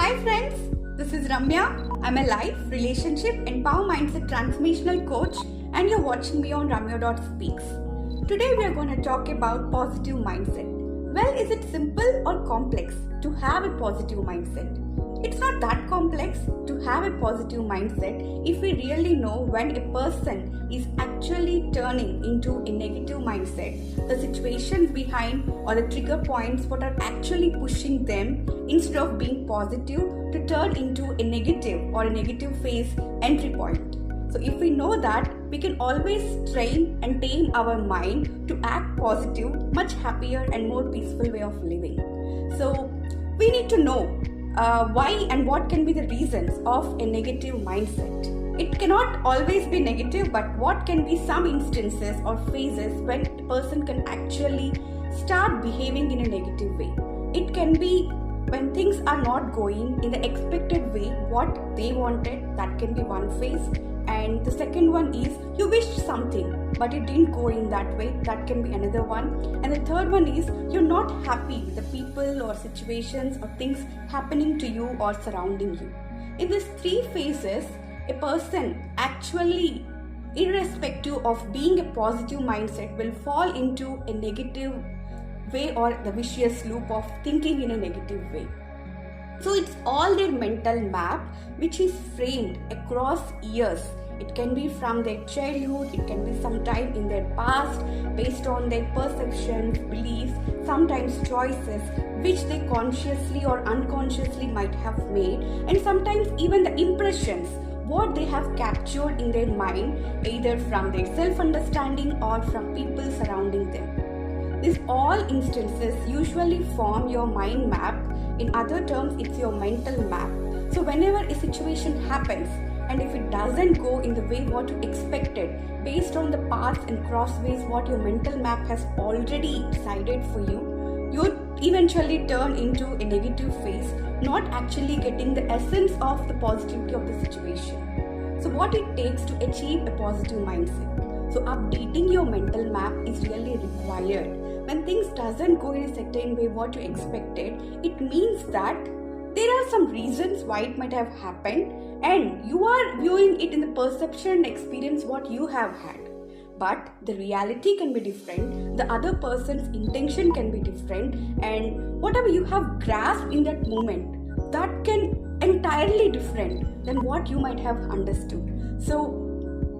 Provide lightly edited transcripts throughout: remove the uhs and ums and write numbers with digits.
Hi friends, this is Ramya. I'm a life, relationship and power mindset transformational coach and you're watching me on ramya.speaks. Today we are going to talk about positive mindset. Well, is it simple or complex to have a positive mindset? It's not that complex to have a positive mindset if we really know when a person is actually turning into a negative mindset, the situations behind or the trigger points what are actually pushing them instead of being positive to turn into a negative or a negative phase entry point. So if we know that, we can always train and tame our mind to act positive, much happier and more peaceful way of living. So we need to know why and what can be the reasons of a negative mindset. It cannot always be negative, but what can be some instances or phases when a person can actually start behaving in a negative way. It can be when things are not going in the expected way what they wanted. That can be one phase. And the second one is you wished something but it didn't go in that way. That can be another one. And the third one is you're not happy with the people or situations or things happening to you or surrounding you. In these three phases, a person actually, irrespective of being a positive mindset, will fall into a negative way or the vicious loop of thinking in a negative way. So it's all their mental map which is framed across years. It can be from their childhood, it can be sometime in their past, based on their perceptions, beliefs, sometimes choices which they consciously or unconsciously might have made, and sometimes even the impressions what they have captured in their mind, either from their self-understanding or from people surrounding them. These all instances usually form your mind map. In other terms, it's your mental map. So whenever a situation happens and if it doesn't go in the way what you expected, based on the paths and crossways what your mental map has already decided for you, you eventually turn into a negative phase, not actually getting the essence of the positivity of the situation. So what it takes to achieve a positive mindset? So updating your mental map is really required. When things doesn't go in a certain way what you expected, it means that there are some reasons why it might have happened and you are viewing it in the perception and experience what you have had. But the reality can be different, the other person's intention can be different, and whatever you have grasped in that moment, that can entirely different than what you might have understood. So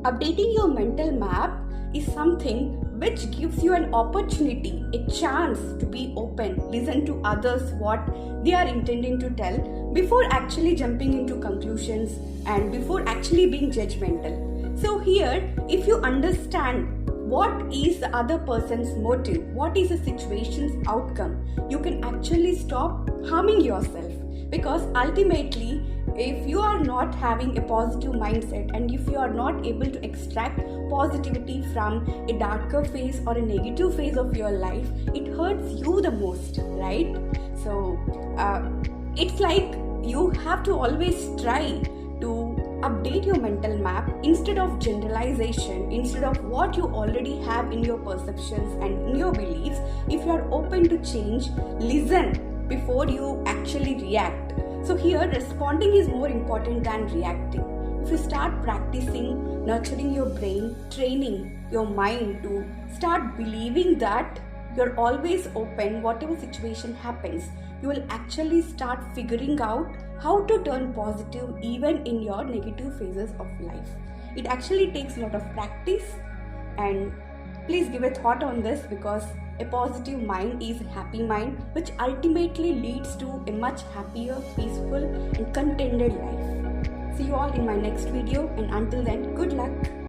updating your mental map is something which gives you an opportunity, a chance to be open, listen to others what they are intending to tell before actually jumping into conclusions and before actually being judgmental. So here, if you understand what is the other person's motive, what is the situation's outcome, you can actually stop harming yourself. Because ultimately, if you are not having a positive mindset and if you are not able to extract positivity from a darker phase or a negative phase of your life, it hurts you the most, right? So it's like you have to always try to update your mental map instead of generalization, instead of what you already have in your perceptions and in your beliefs. If you are open to change, listen before you actually react. So here, responding is more important than reacting. If you start practicing, nurturing your brain, training your mind to start believing that you're always open, whatever situation happens, you will actually start figuring out how to turn positive even in your negative phases of life. It actually takes a lot of practice, and please give a thought on this, because a positive mind is a happy mind which ultimately leads to a much happier, peaceful and contented life. See you all in my next video, and until then, good luck.